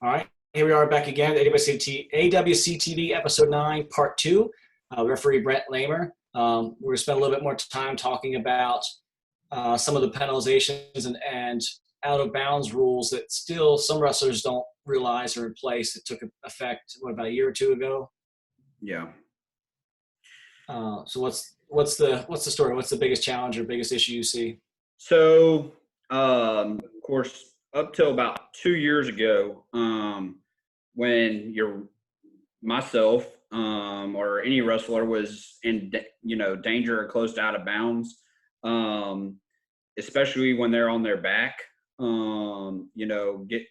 All right, here we are back again, AWC TV, Episode 9, Part 2. Referee Brent Lamer. We're going to spend a little bit more time talking about some of the penalizations and out of bounds rules that still some wrestlers don't realize are in place. It took effect, about a year or two ago? Yeah. So what's the story? What's the biggest challenge or biggest issue you see? So, of course, up till about 2 years ago, when myself, or any wrestler was in, danger or close to out of bounds, um, especially when they're on their back, get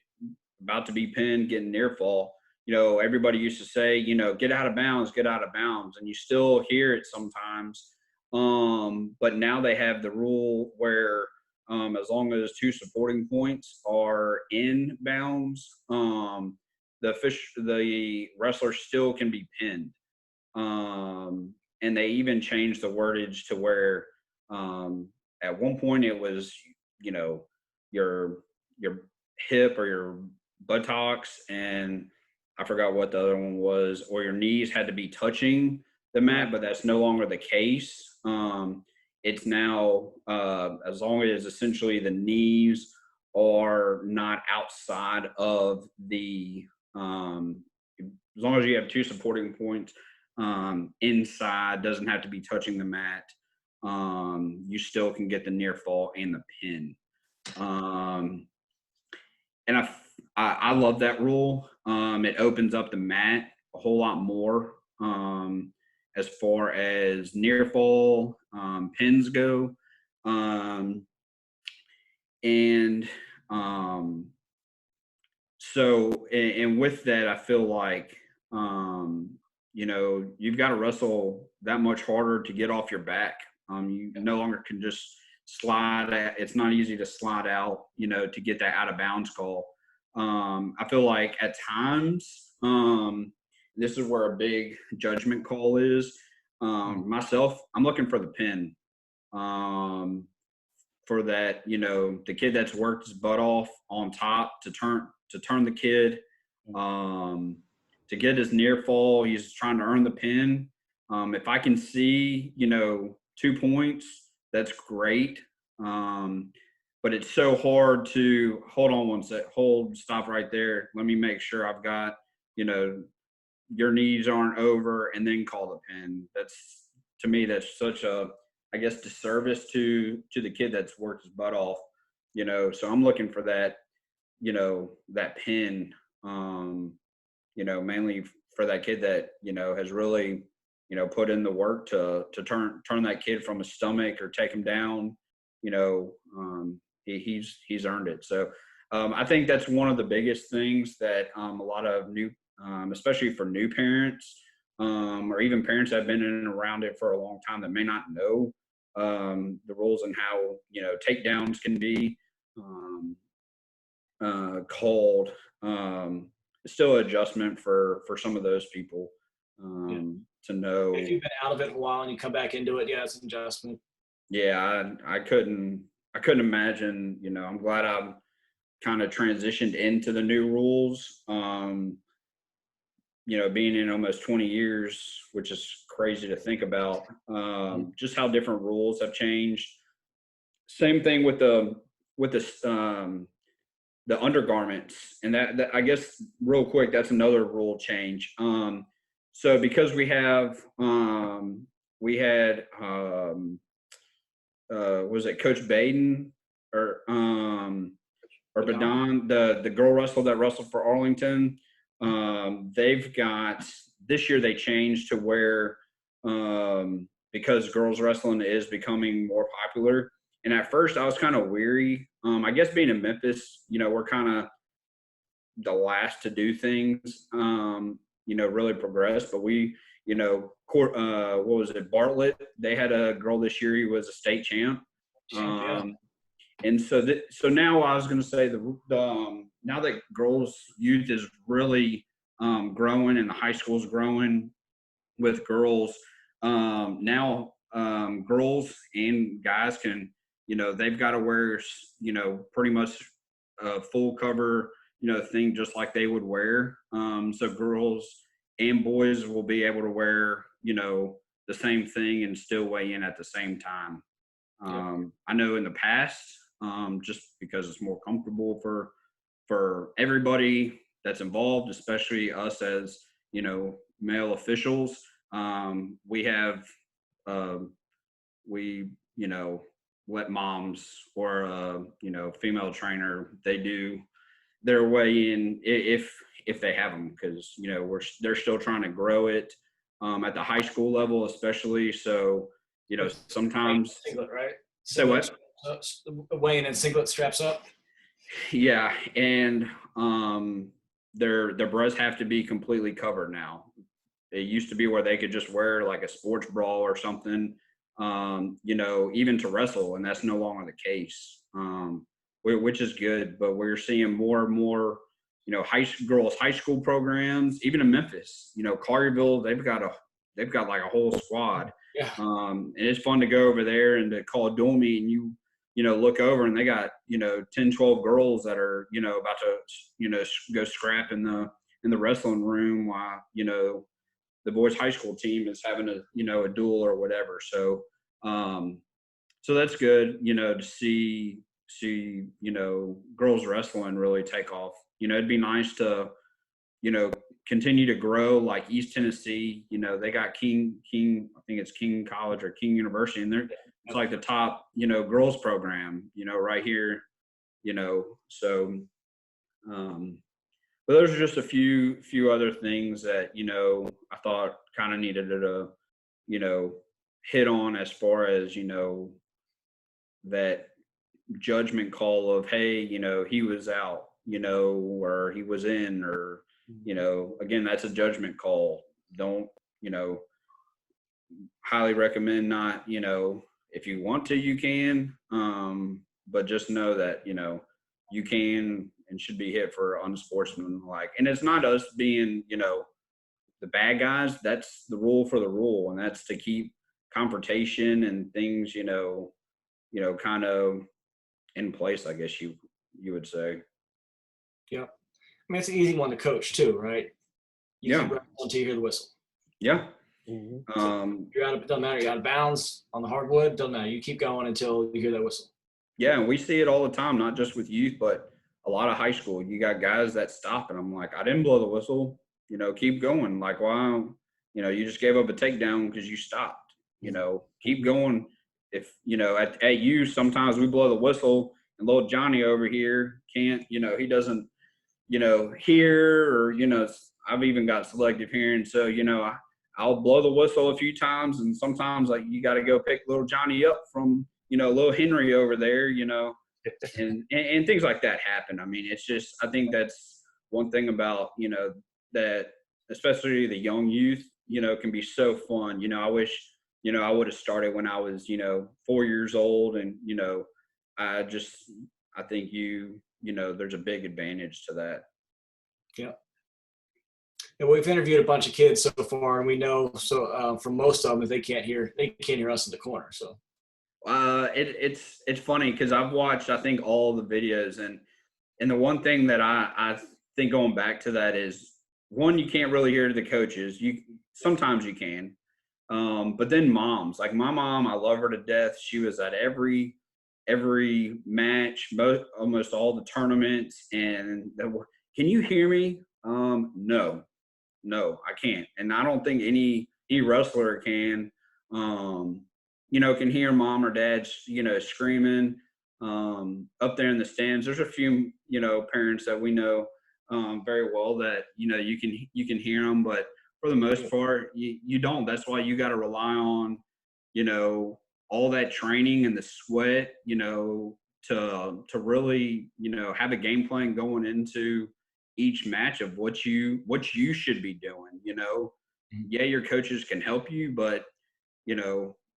about to be pinned, getting near fall. Everybody used to say, get out of bounds, get out of bounds, and you still hear it sometimes. But now they have the rule where as long as two supporting points are in bounds, the wrestler still can be pinned. And they even changed the wordage to where at one point it was, your hip or your buttocks, and I forgot what the other one was, or your knees had to be touching the mat, but that's no longer the case. It's now as long as essentially the knees are not outside of the as long as you have two supporting points inside, doesn't have to be touching the mat, you still can get the near fall and the pin. And I love that rule. It opens up the mat a whole lot more as far as near fall pins go. And with that, I feel like, you've got to wrestle that much harder to get off your back. You no longer can just slide. It's not easy to slide out, to get that out of bounds call. I feel like at times, this is where a big judgment call is. Myself, I'm looking for the pin. For that, the kid that's worked his butt off on top to turn the kid, to get his near fall. He's trying to earn the pin. If I can see, 2 points, that's great. But it's so hard to hold on one sec, stop right there. Let me make sure I've got, your knees aren't over, and then call the pin. That's, to me, that's such a, I guess, disservice to the kid that's worked his butt off, so I'm looking for that, that pin, mainly for that kid that, has really, put in the work to turn that kid from his stomach or take him down. He's earned it. So I think that's one of the biggest things that a lot of new, especially for new parents, or even parents that have been in and around it for a long time that may not know the rules and how, takedowns can be called. It's still an adjustment for some of those people to know. If you've been out of it a while and you come back into it, yeah, it's an adjustment. Yeah, I couldn't imagine. I'm glad I've kind of transitioned into the new rules. Being in almost 20 years, which is crazy to think about, just how different rules have changed. Same thing with the undergarments, and that I guess real quick, that's another rule change. So because we had was it Coach Baden or Badon, the girl wrestler that wrestled for Arlington. They've got, this year they changed to where, because girls wrestling is becoming more popular. And at first I was kind of weary. I guess being in Memphis, we're kind of the last to do things, really progress. But we, what was it? Bartlett, they had a girl this year who was a state champ. And so now I was going to say now that girls youth is really growing and the high school's growing with girls, now girls and guys can, they've got to wear, pretty much full cover, thing just like they would wear. So girls and boys will be able to wear, the same thing and still weigh in at the same time. I know in the past, just because it's more comfortable for everybody that's involved, especially us as, male officials, we have, we, let moms or, female trainer, they do their way in if they have them, because, they're still trying to grow it, at the high school level, especially. So, sometimes Singlet, right? say what? Weighing in singlet straps up. Yeah, and their breasts have to be completely covered now. It used to be where they could just wear like a sports bra or something, even to wrestle, and that's no longer the case, which is good. But we're seeing more and more, girls high school programs, even in Memphis, Collierville, they've got like a whole squad. Yeah. And it's fun to go over there and to call a dual meet, and look over and they got, 10, 12 girls that are, about to, go scrap in the wrestling room while, the boys high school team is having a duel or whatever. So, so that's good, to see, girls wrestling really take off. It'd be nice to, continue to grow like East Tennessee. They got King, I think it's King College or King University, and it's like the top, girls program, right here, so, but those are just a few other things that, I thought kind of needed to, hit on as far as, that judgment call of, hey, he was out, or he was in, or, again, that's a judgment call. Don't, highly recommend not, if you want to, you can, but just know that, you can and should be hit for unsportsmanlike. And it's not us being, the bad guys. That's the rule for the rule, and that's to keep confrontation and things, kind of in place, I guess you would say. Yeah. I mean, it's an easy one to coach too, right? You Yeah. keep wrestling until you hear the whistle. Yeah. So you're out of, doesn't matter, you're out of bounds on the hardwood, doesn't matter. You keep going until you hear that whistle. Yeah, and we see it all the time, not just with youth, but a lot of high school. You got guys that stop, and I'm like, I didn't blow the whistle. Keep going. Like, why? You just gave up a takedown because you stopped. Keep going. If at you, sometimes we blow the whistle, and little Johnny over here can't. He doesn't. Hear, or I've even got selective hearing, so I'll blow the whistle a few times, and sometimes like you got to go pick little Johnny up from little Henry over there, and things like that happen. I mean, it's just, I think that's one thing about that, especially the young youth, can be so fun. I wish I would have started when I was 4 years old, and I think there's a big advantage to that. Yeah. And we've interviewed a bunch of kids so far, and we know from most of them that they can't hear us in the corner. So it's funny because I've watched, I think, all the videos, and the one thing that I think going back to that is, one, you can't really hear the coaches. Sometimes you can, but then moms, like my mom, I love her to death. She was at every match, almost all the tournaments, and can you hear me? No, I can't. And I don't think any wrestler can, can hear mom or dad, screaming, up there in the stands. There's a few, parents that we know, very well that, you can hear them, but for the most part, you don't. That's why you got to rely on, all that training and the sweat, to really, have a game plan going into each match of what you should be doing. Yeah, your coaches can help you, but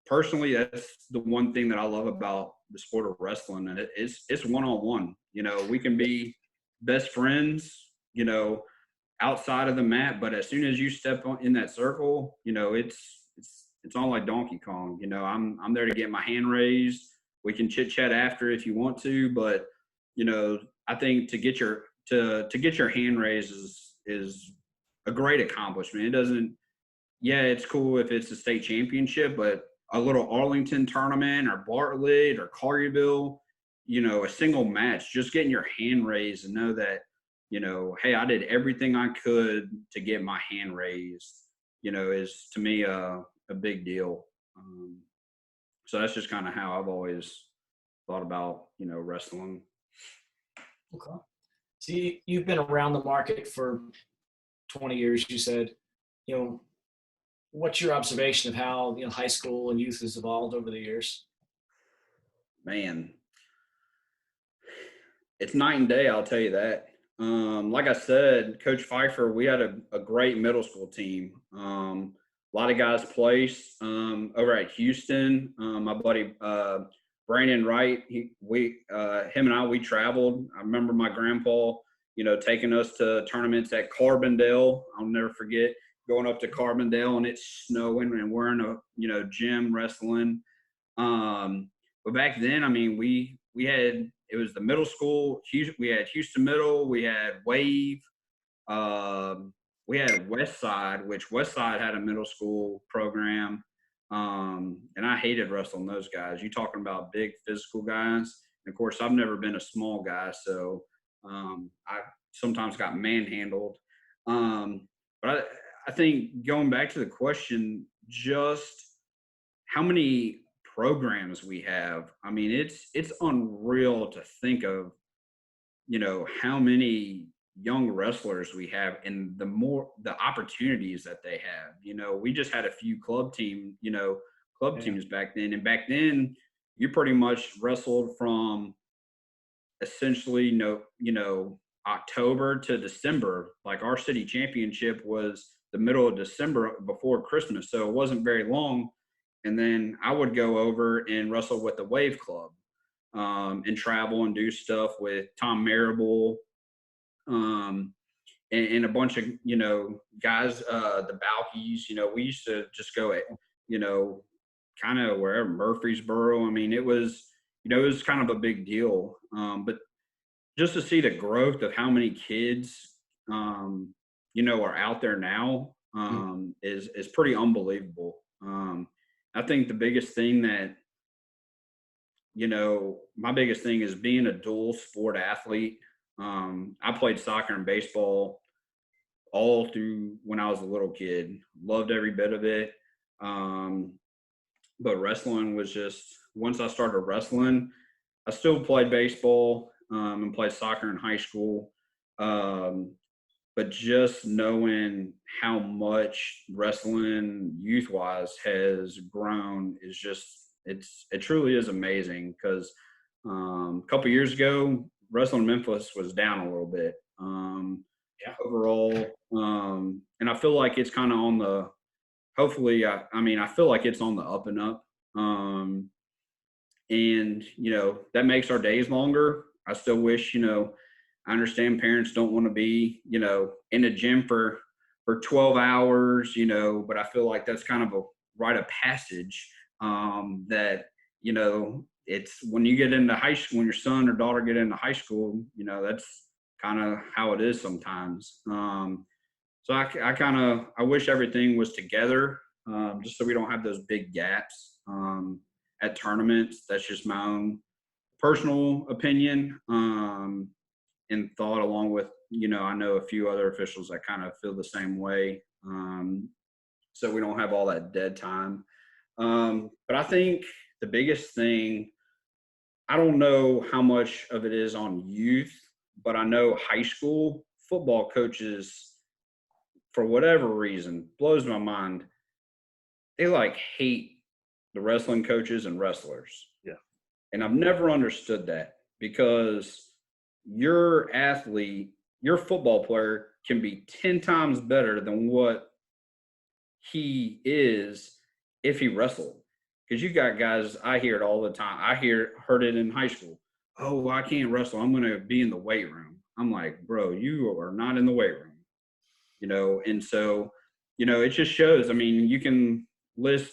personally, that's the one thing that I love about the sport of wrestling, and it's one-on-one. We can be best friends, outside of the mat, but as soon as you step in that circle, it's on like Donkey Kong. I'm there to get my hand raised. We can chit chat after if you want to, but I think to to get your hand raised is a great accomplishment. It doesn't, yeah, it's cool if it's a state championship, but a little Arlington tournament or Bartlett or Collierville, a single match, just getting your hand raised and know that, hey, I did everything I could to get my hand raised, is to me a big deal. So that's just kind of how I've always thought about, wrestling. Okay. So you've been around the market for 20 years, you said. What's your observation of how high school and youth has evolved over the years? Man, it's night and day, I'll tell you that. Like I said, Coach Pfeiffer, we had a great middle school team. A lot of guys placed over at Houston. My buddy Brandon Wright, him and I, we traveled. I remember my grandpa, taking us to tournaments at Carbondale. I'll never forget going up to Carbondale and it's snowing and we're in a gym wrestling. But back then, I mean, we had, it was the middle school. We had Houston Middle. We had Wave. We had West Side, which West Side had a middle school program. And I hated wrestling those guys. You talking about big physical guys. And of course, I've never been a small guy, so I sometimes got manhandled. But I think going back to the question, just how many programs we have. I mean, it's unreal to think of, how many young wrestlers we have and the opportunities that they have. We just had a few club teams back then. And back then you pretty much wrestled from essentially, October to December. Like our city championship was the middle of December before Christmas. So it wasn't very long. And then I would go over and wrestle with the Wave Club and travel and do stuff with Tom Marable and a bunch of, guys, the Balkies. We used to just go at, kind of wherever, Murfreesboro. I mean, it was kind of a big deal. But just to see the growth of how many kids, are out there now is pretty unbelievable. I think the biggest thing that, my biggest thing is being a dual sport athlete. I played soccer and baseball all through when I was a little kid. Loved every bit of it. But wrestling was just, once I started wrestling, I still played baseball and played soccer in high school. But just knowing how much wrestling youth-wise has grown is just, it truly is amazing. Because a couple of years ago, wrestling in Memphis was down a little bit overall. And I feel like it's kind of on the, hopefully, I feel like it's on the up and up. And, that makes our days longer. I still wish, I understand parents don't want to be, in a gym for 12 hours, but I feel like that's kind of a rite of passage that, it's when you get into high school, when your son or daughter get into high school, that's kind of how it is sometimes. So I wish everything was together just so we don't have those big gaps at tournaments. That's just my own personal opinion. And thought, along with, I know a few other officials that kind of feel the same way. So we don't have all that dead time. But I think the biggest thing, I don't know how much of it is on youth, but I know high school football coaches, for whatever reason, blows my mind. They hate the wrestling coaches and wrestlers. Yeah. And I've never understood that, because your athlete, your football player can be 10 times better than what he is if he wrestled. Because you got guys, I hear it all the time. Heard it in high school. Oh, I can't wrestle. I'm going to be in the weight room. I'm like, bro, you are not in the weight room. And so, it just shows. I mean, you can list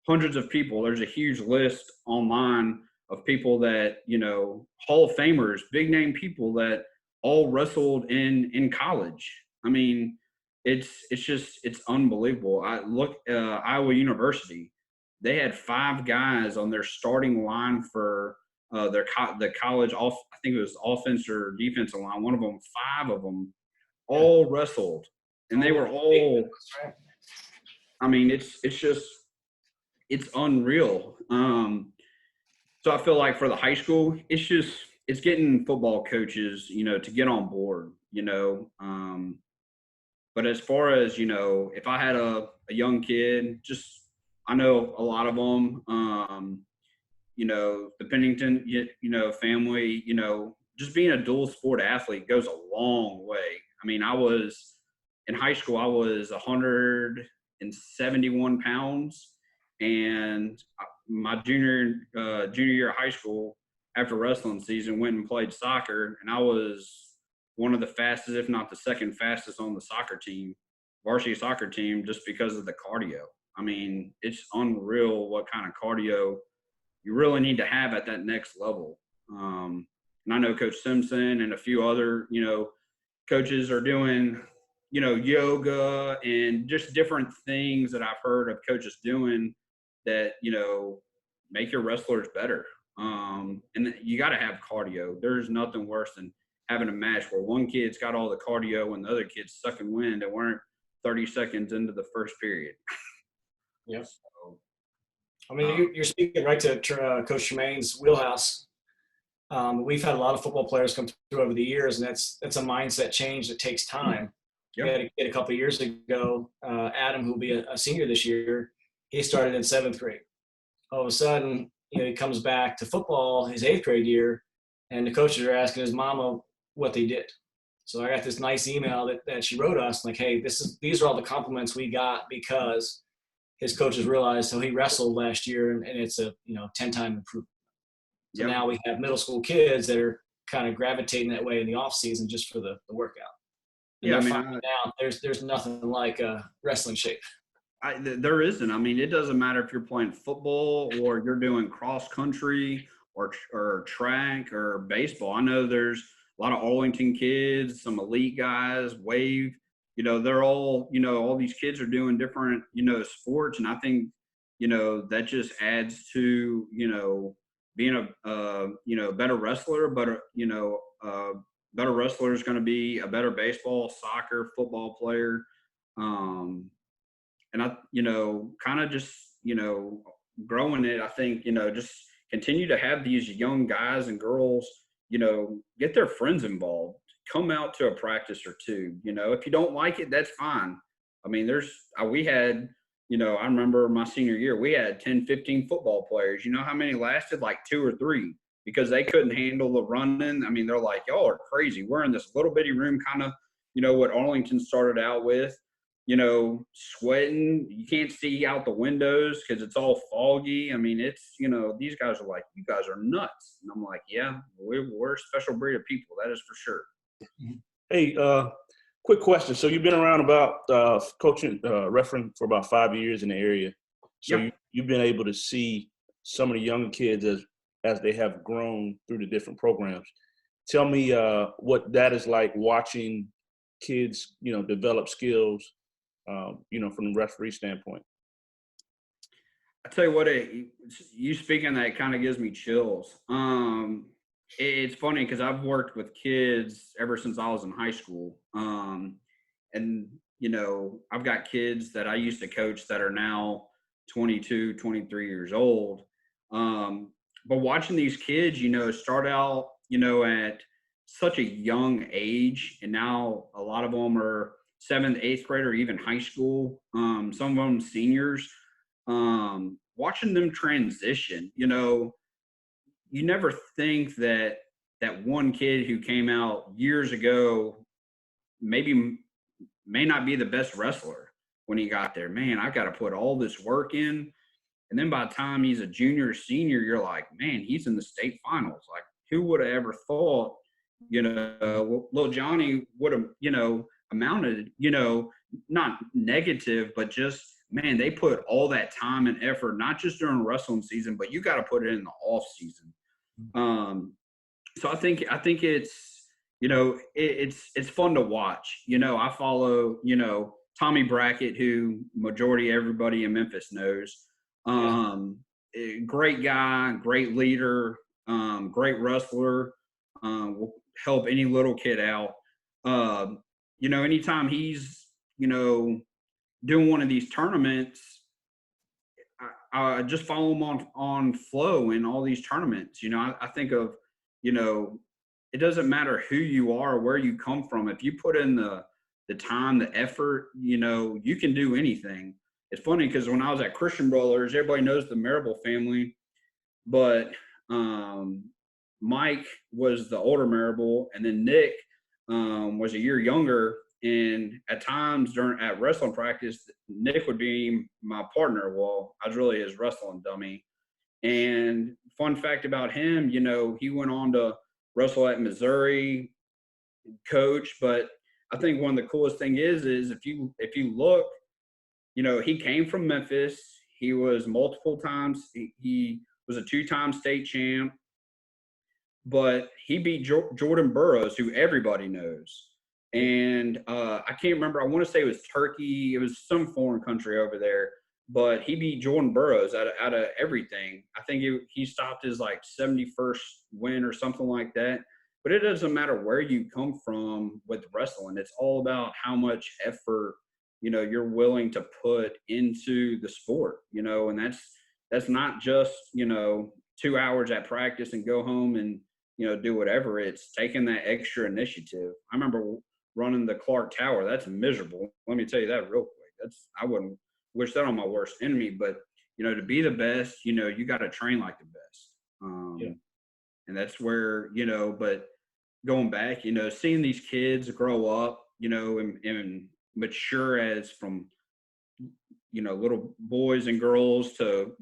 hundreds of people. There's a huge list online of people that, Hall of Famers, big name people that all wrestled in college. I mean, it's unbelievable. I look Iowa University. They had 5 guys on their starting line for the college off. I think it was offense or defensive line. One of them, 5 of them, all wrestled, and they were all. I mean, it's unreal. So I feel like for the high school, it's getting football coaches, to get on board, But as far as, if I had a young kid, I know a lot of them, the Pennington, family, just being a dual sport athlete goes a long way. I mean, in high school, I was 171 pounds, and my junior year of high school, after wrestling season, went and played soccer, and I was one of the fastest, if not the second fastest, on the varsity soccer team, just because of the cardio. I mean, it's unreal what kind of cardio you really need to have at that next level. And I know Coach Simpson and a few other, coaches are doing, yoga and just different things that I've heard of coaches doing that, make your wrestlers better. And you got to have cardio. There's nothing worse than having a match where one kid's got all the cardio and the other kid's sucking wind and weren't 30 seconds into the first period. Yep. So, I mean, you're speaking right to Coach Tremaine's wheelhouse. We've had a lot of football players come through over the years, and that's a mindset change that takes time. Yep. We had a kid a couple of years ago, Adam, who will be a senior this year. He started in 7th grade. All of a sudden, he comes back to football his 8th grade year, and the coaches are asking his mama what they did. So I got this nice email that she wrote us, like, hey, these are all the compliments we got because his coaches realized how he wrestled last year, and it's a 10-time improvement. So yep. Now we have middle school kids that are kind of gravitating that way in the off season just for the workout. And yeah, finding out there's nothing like wrestling shape. There isn't. I mean, it doesn't matter if you're playing football or you're doing cross country or track or baseball. I know there's a lot of Arlington kids, some elite guys, wave. They're all, all these kids are doing different, sports. And I think, that just adds to, being a better wrestler, but, better wrestler is going to be a better baseball, soccer, football player. And I, kind of just, growing it, I think, just continue to have these young guys and girls, get their friends involved. Come out to a practice or two. If you don't like it, that's fine. I mean, we had, I remember my senior year, we had 10, 15 football players. You know how many lasted? Like 2 or 3, because they couldn't handle the running. I mean, they're like, y'all are crazy. We're in this little bitty room, kind of, what Arlington started out with, sweating. You can't see out the windows because it's all foggy. I mean, it's, these guys are like, you guys are nuts. And I'm like, yeah, we're a special breed of people. That is for sure. Hey, quick question. So you've been around about coaching, refereeing for about 5 years in the area. So yep. You've been able to see some of the young kids as they have grown through the different programs. Tell me what that is like watching kids, develop skills, from the referee standpoint. I tell you what, you speaking that kind of gives me chills. It's funny because I've worked with kids ever since I was in high school. And, I've got kids that I used to coach that are now 22, 23 years old. But watching these kids, start out, at such a young age, and now a lot of them are 7th, 8th grade, or even high school. Some of them seniors. Watching them transition, you never think that one kid who came out years ago may not be the best wrestler when he got there. Man, I've got to put all this work in. And then by the time he's a junior or senior, you're like, man, he's in the state finals. Like, who would have ever thought, little Johnny would have, amounted, not negative, but just, man, they put all that time and effort, not just during wrestling season, but you got to put it in the off season. So I think it's fun to watch. I follow, Tommy Brackett, who majority everybody in Memphis knows. Great guy, great leader, great wrestler, will help any little kid out. Anytime he's, doing one of these tournaments, I just follow him on Flow in all these tournaments. I think of, it doesn't matter who you are, where you come from. If you put in the time, the effort, you can do anything. It's funny because when I was at Christian Brothers, everybody knows the Marable family, but Mike was the older Marable, and then Nick was a year younger. And at times at wrestling practice, Nick would be my partner. Well, I was really his wrestling dummy. And fun fact about him, he went on to wrestle at Missouri, coach. But I think one of the coolest thing is if you look, he came from Memphis. He was multiple times. He was a 2-time state champ, but he beat Jordan Burroughs, who everybody knows. And I can't remember. I want to say it was Turkey. It was some foreign country over there. But he beat Jordan Burroughs out of everything. I think he stopped his 71st win or something like that. But it doesn't matter where you come from with wrestling. It's all about how much effort you're willing to put into the sport. And that's not just 2 hours at practice and go home and do whatever. It's taking that extra initiative. I remember running the Clark Tower. That's miserable. Let me tell you that real quick. I wouldn't wish that on my worst enemy, but to be the best, you got to train like the best. And that's where, but going back, seeing these kids grow up, and mature as from, little boys and girls to,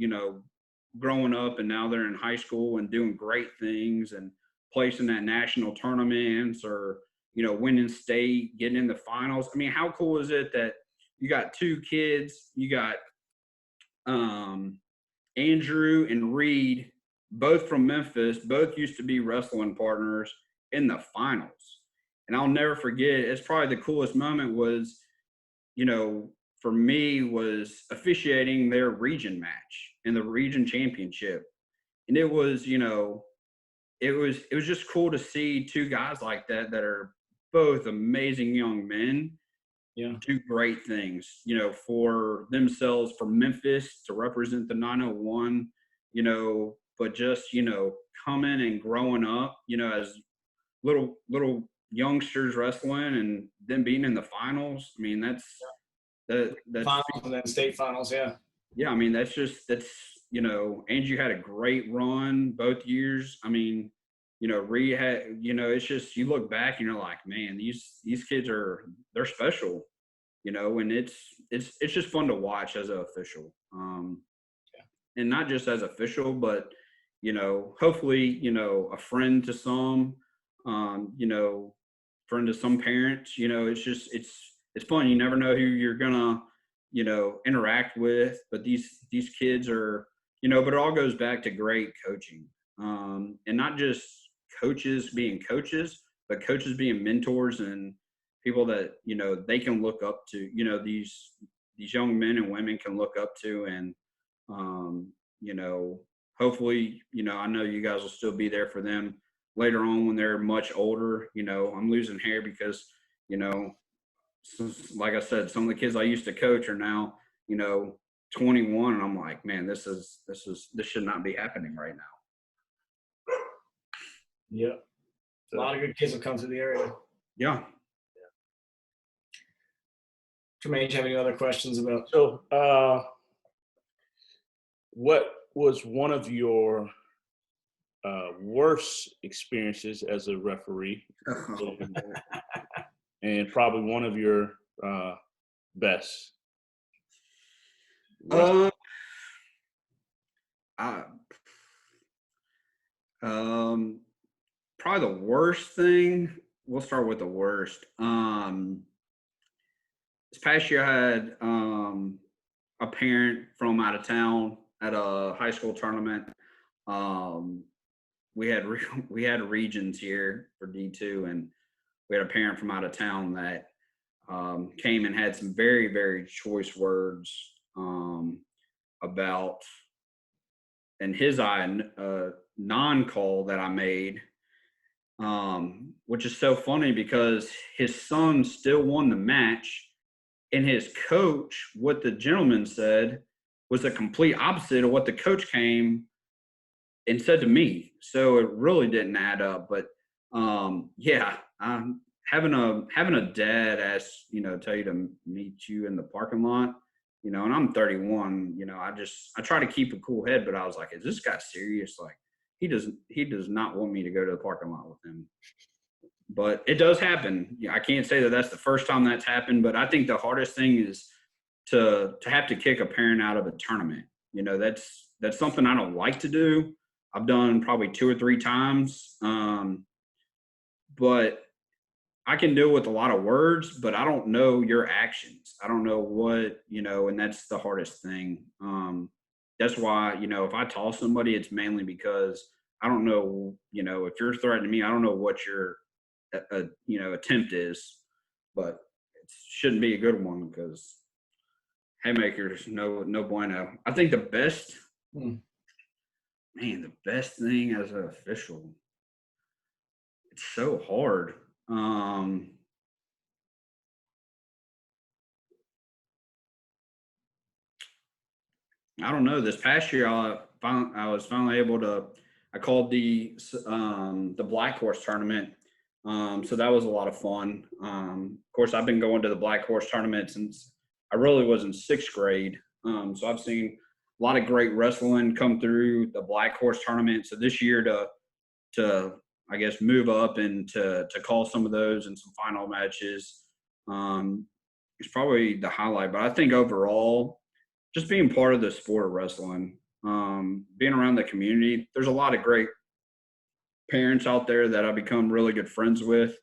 growing up, and now they're in high school and doing great things and placing at national tournaments or, winning state, getting in the finals. I mean, how cool is it that you got 2 kids, you got Andrew and Reed, both from Memphis, both used to be wrestling partners in the finals. And I'll never forget, it's probably the coolest moment was, for me, was officiating their region match in the region championship. And it was, it was just cool to see 2 guys like that are both amazing young men do great things, for themselves, for Memphis to represent the 901, but just, coming and growing up, as little youngsters wrestling and then being in the finals. I mean, that's finals and then state finals. Yeah. I mean, that's Andrew had a great run both years. I mean, Reed had, it's just, you look back and you're like, man, these kids they're special, and it's just fun to watch as an official. And not just as official, but, hopefully, a friend to some, friend to some parents, it's fun. You never know who you're gonna, interact with, but these kids are, but it all goes back to great coaching. And not just coaches being coaches, but coaches being mentors and people that, they can look up to, these young men and women can look up to. And, hopefully, I know you guys will still be there for them later on when they're much older. I'm losing hair because, like I said, some of the kids I used to coach are now, 21, and I'm like, man, this should not be happening right now. Yeah. A lot of good kids have come to the area. Yeah. Jermaine, do you have any other questions about? So, what was one of your worst experiences as a referee, and probably one of your best? Probably the worst thing. We'll start with the worst. This past year, I had a parent from out of town at a high school tournament. We had regions here for D2, and we had a parent from out of town that came and had some very, very choice words about, in his eye, non-call that I made, which is so funny because his son still won the match, and his coach, what the gentleman said, was the complete opposite of what the coach came and said to me. So it really didn't add up. But yeah, having a dad ask, tell you to meet you in the parking lot, and I'm 31, I try to keep a cool head, but I was like, is this guy serious? Like, he does not want me to go to the parking lot with him. But it does happen. I can't say that that's the first time that's happened, but I think the hardest thing is to have to kick a parent out of a tournament. That's something I don't like to do. I've done probably 2 or 3 times. But I can deal with a lot of words, but I don't know your actions. I don't know what, and that's the hardest thing. That's why, if I toss somebody, it's mainly because I don't know, if you're threatening me, I don't know what your, attempt is, but it shouldn't be a good one because haymakers, no bueno. I think the best, the best thing as an official, it's so hard. I don't know. This past year, I was finally able to. I called the Black Horse tournament, so that was a lot of fun. Of course, I've been going to the Black Horse tournament since I really was in 6th grade. So I've seen a lot of great wrestling come through the Black Horse tournament. So this year to I guess move up and to call some of those and some final matches is probably the highlight. But I think overall, just being part of the sport of wrestling, being around the community, there's a lot of great parents out there that I've become really good friends with.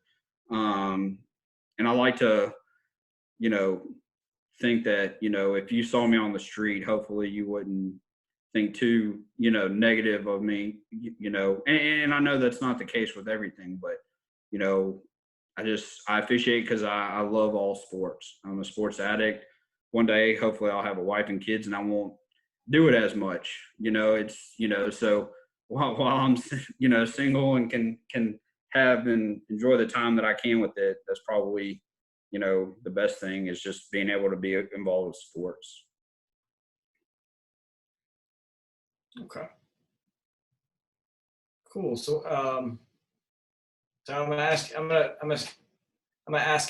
And I like to, think that, if you saw me on the street, hopefully you wouldn't think too, negative of me, and I know that's not the case with everything, but, I officiate because I love all sports. I'm a sports addict. One day, hopefully I'll have a wife and kids and I won't do it as much, so while I'm, single and can have and enjoy the time that I can with it, that's probably, the best thing is just being able to be involved with sports. Okay. Cool. So, so I'm gonna ask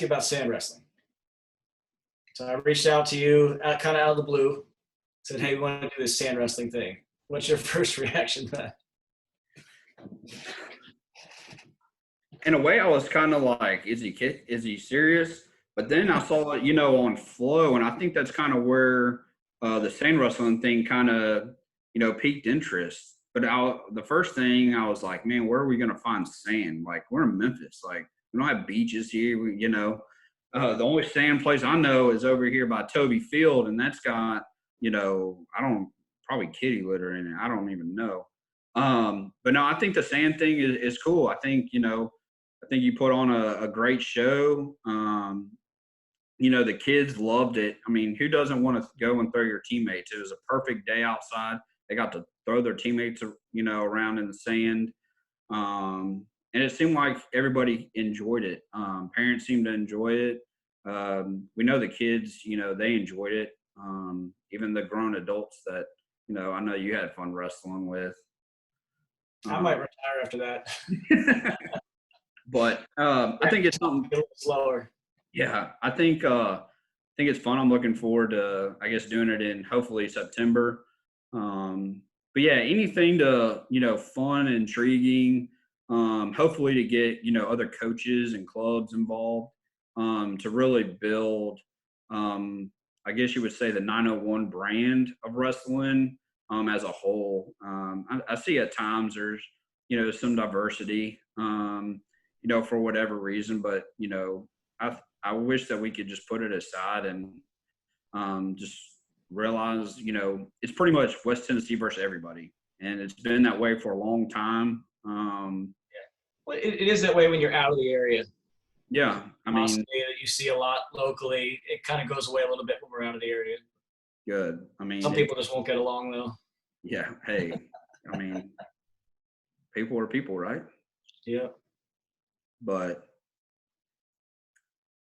you about sand wrestling. So I reached out to you kind of out of the blue, said, "Hey, we want to do this sand wrestling thing." What's your first reaction to that? In a way, I was kind of like, is he serious? But then I saw it, on Flow, and I think that's kind of where the sand wrestling thing kind of, piqued interest. But the first thing I was like, man, where are we going to find sand? Like, we're in Memphis. Like, we don't have beaches here. The only sand place I know is over here by Toby Field, and that's got, probably kitty litter in it. I don't even know. But no, I think the sand thing is cool. I think you put on a great show. The kids loved it. I mean, who doesn't want to go and throw your teammates? It was a perfect day outside. They got to throw their teammates, around in the sand. And it seemed like everybody enjoyed it. Parents seemed to enjoy it. We know the kids, they enjoyed it. Even the grown adults that, I know you had fun wrestling with. I might retire after that. But I think it's something a little slower. Yeah, I think it's fun. I'm looking forward to, I guess, doing it in hopefully September. But yeah, anything to, fun, intriguing, hopefully to get, other coaches and clubs involved, to really build, I guess you would say, the 901 brand of wrestling as a whole. I see at times there's, some diversity, for whatever reason, but, I wish that we could just put it aside and just realize, it's pretty much West Tennessee versus everybody. And it's been that way for a long time. Well, it is that way when you're out of the area. Yeah, I mean, That you see a lot locally. It kind of goes away a little bit when we're out of the area. good. I mean, Some people just won't get along though. yeah. Hey, I mean, people are people, right? Yeah. But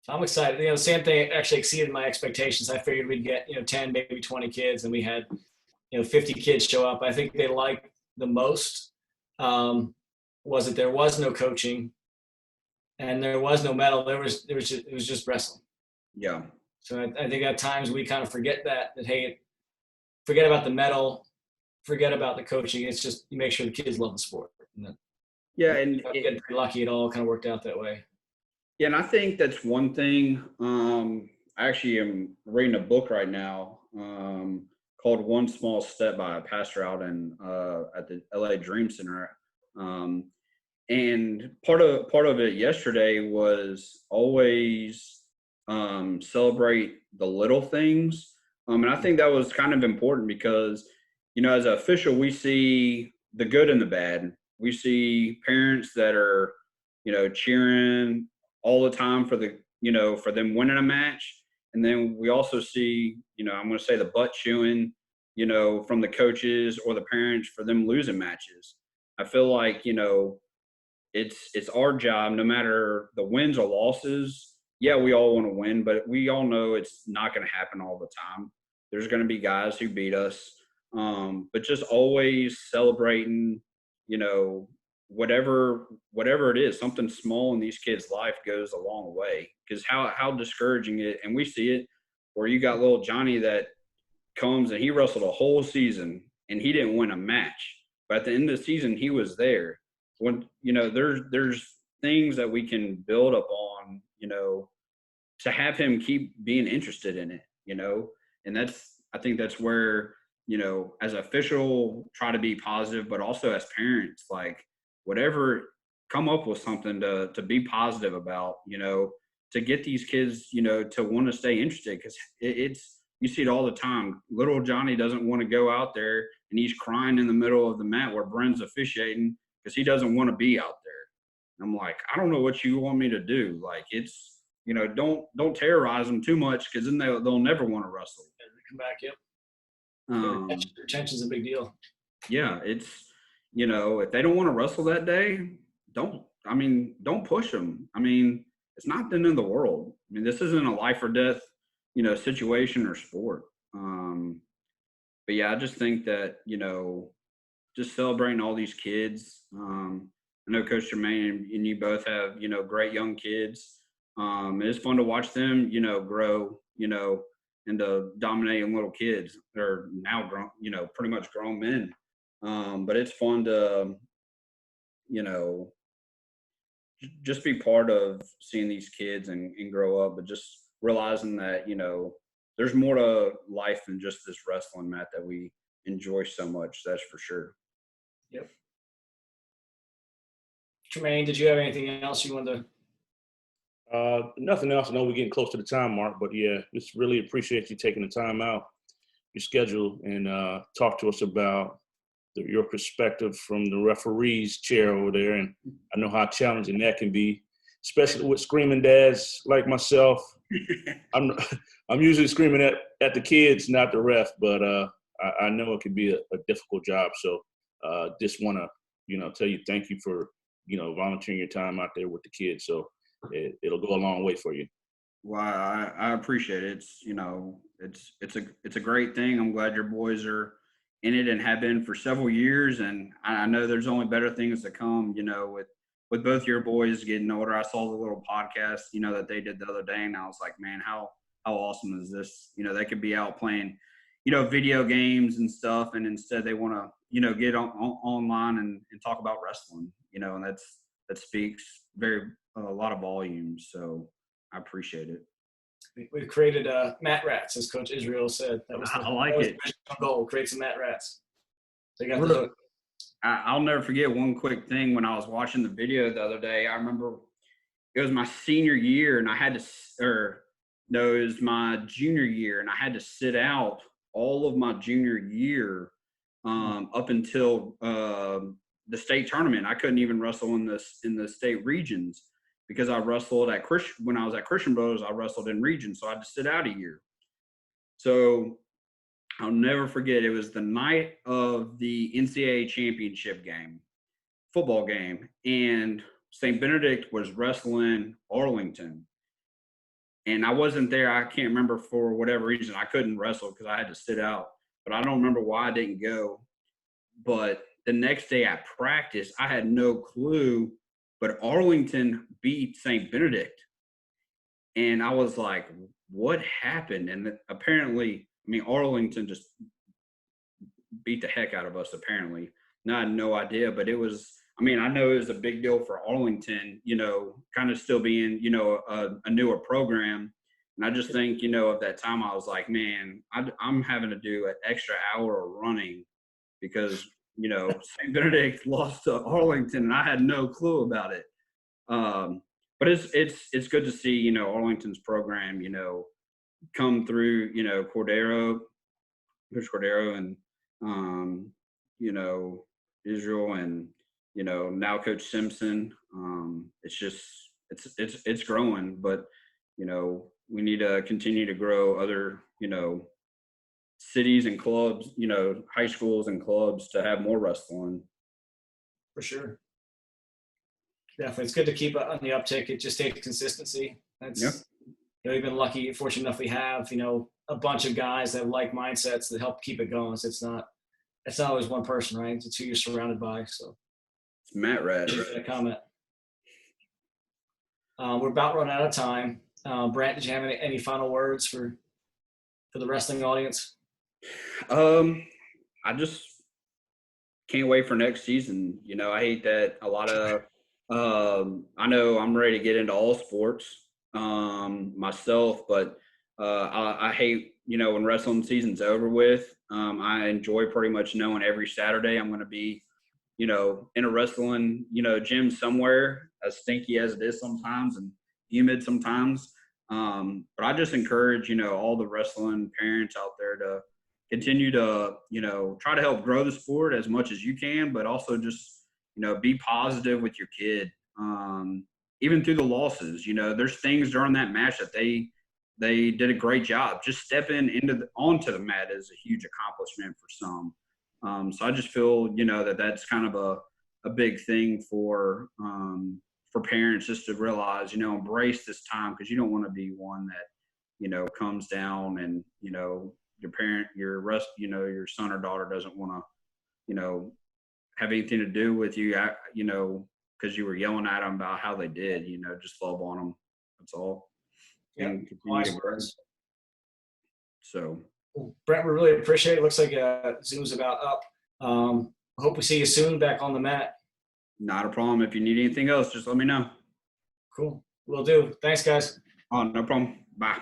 So I'm excited. The same thing actually exceeded my expectations. I figured we'd get, 10, maybe 20 kids, and we had, 50 kids show up. I think they liked the most was that there was no coaching and there was no medal. It was just wrestling. yeah, So I think at times we kind of forget that hey, forget about the medal, forget about the coaching. It's just you make sure the kids love the sport. And yeah, and I'm getting pretty lucky. It all kind of worked out that way. yeah, and I think that's one thing. I actually am reading a book right now called "One Small Step" by a pastor out in at the LA Dream Center. And part of it yesterday was always celebrate the little things. And I think that was kind of important because, as an official, we see the good and the bad. We see parents that are, cheering all the time for for them winning a match. And then we also see, I'm going to say the butt chewing, from the coaches or the parents for them losing matches. I feel like, it's our job, no matter the wins or losses. Yeah, we all want to win, but we all know it's not going to happen all the time. There's going to be guys who beat us, but just always celebrating, you know, whatever it is, something small in these kids' life goes a long way. Because how discouraging it, and we see it where you got little Johnny that comes and he wrestled a whole season and he didn't win a match, but at the end of the season he was there. When there's things that we can build up on, to have him keep being interested in it, and I think that's where, as an official, try to be positive, but also as parents, like whatever, come up with something to be positive about, to get these kids, to want to stay interested, because it's you see it all the time. Little Johnny doesn't want to go out there, and he's crying in the middle of the mat where Brent's officiating because he doesn't want to be out there. And I'm like, I don't know what you want me to do. Like, it's, don't terrorize them too much, because then they'll never want to wrestle. Come back, yep. Retention's a big deal. Yeah, it's, if they don't want to wrestle that day, don't push them. I mean, it's not the end of the world. I mean, this isn't a life or death, situation or sport. But yeah, I just think that, just celebrating all these kids. I know Coach Jermaine and you both have, great young kids. It's fun to watch them, grow, into dominating little kids. They're now grown, pretty much grown men. But it's fun to, just be part of seeing these kids and grow up, but just realizing that, there's more to life than just this wrestling mat that we enjoy so much. That's for sure. Yep. Tremaine, did you have anything else you wanted to? Nothing else. I know we're getting close to the time mark, but yeah, just really appreciate you taking the time out, your schedule, and talk to us about your perspective from the referee's chair over there. And I know how challenging that can be, especially with screaming dads like myself. I'm usually screaming at the kids, not the ref, but I know it can be a difficult job. So just want to, tell you thank you for, volunteering your time out there with the kids. So it'll go a long way for you. Well, I appreciate it. It's a great thing. I'm glad your boys are in it and have been for several years. And I know there's only better things to come, with both your boys getting older. I saw the little podcast, that they did the other day, and I was like, man, how awesome is this? They could be out playing, video games and stuff, and instead they want to, get online and talk about wrestling, and that speaks a lot of volumes. So I appreciate it. We've created mat rats, as Coach Israel said. I like it. Goal, create some mat rats. They got the hook. I'll never forget one quick thing. When I was watching the video the other day, I remember it was my senior year, and it was my junior year, and I had to sit out all of my junior year up until the state tournament. I couldn't even wrestle in the state regions. because I wrestled at when I was at Christian Brothers, I wrestled in region, so I had to sit out a year. So I'll never forget, it was the night of the NCAA championship game, football game, and St. Benedict was wrestling Arlington. And I wasn't there. I can't remember, for whatever reason. I couldn't wrestle because I had to sit out. But I don't remember why I didn't go. But the next day at practice, I had no clue, but Arlington beat St. Benedict. And I was like, what happened? And apparently, I mean, Arlington just beat the heck out of us, apparently. And I had no idea, but it was, I mean, I know it was a big deal for Arlington, you know, kind of still being, you know, a newer program. And I just think, you know, at that time, I was like, man, I'm having to do an extra hour of running because, you know, St. Benedict lost to Arlington, and I had no clue about it. But it's good to see, you know, Arlington's program, you know, come through, you know, Coach Cordero and, you know, Israel and, you know, now Coach Simpson. It's just, it's growing, but, you know, we need to continue to grow other, you know, cities and clubs, you know, high schools and clubs to have more wrestling. For sure. Definitely. It's good to keep on the uptick. It just takes consistency. That's, Yep. You know, we've been lucky, fortunate enough we have, you know, a bunch of guys that have like mindsets that help keep it going. So it's not always one person, right? It's who you're surrounded by. So It's Matt Rad. a comment. We're about running out of time. Brent, did you have any final words for the wrestling audience? I just can't wait for next season. You know, I hate that a lot of I know I'm ready to get into all sports myself, but I hate, you know, when wrestling season's over with. I enjoy pretty much knowing every Saturday I'm going to be, you know, in a wrestling, you know, gym somewhere, as stinky as it is sometimes and humid sometimes. But I just encourage, you know, all the wrestling parents out there to continue to, you know, try to help grow the sport as much as you can, but also just, you know, be positive with your kid. Even through the losses, you know, there's things during that match that they did a great job. Just stepping onto the mat is a huge accomplishment for some. So I just feel, you know, that's kind of a big thing for parents, just to realize, you know, embrace this time, because you don't want to be one that, you know, comes down and, you know, your son or daughter doesn't want to, you know, have anything to do with you, you know, because you were yelling at them about how they did. You know, just love on them. That's all. Yeah. And continue to grow. So, Brent, we really appreciate it. Looks like Zoom's about up. I hope we see you soon back on the mat. not a problem. If you need anything else, just let me know. Cool. Will do. Thanks, guys. Oh, no problem. Bye.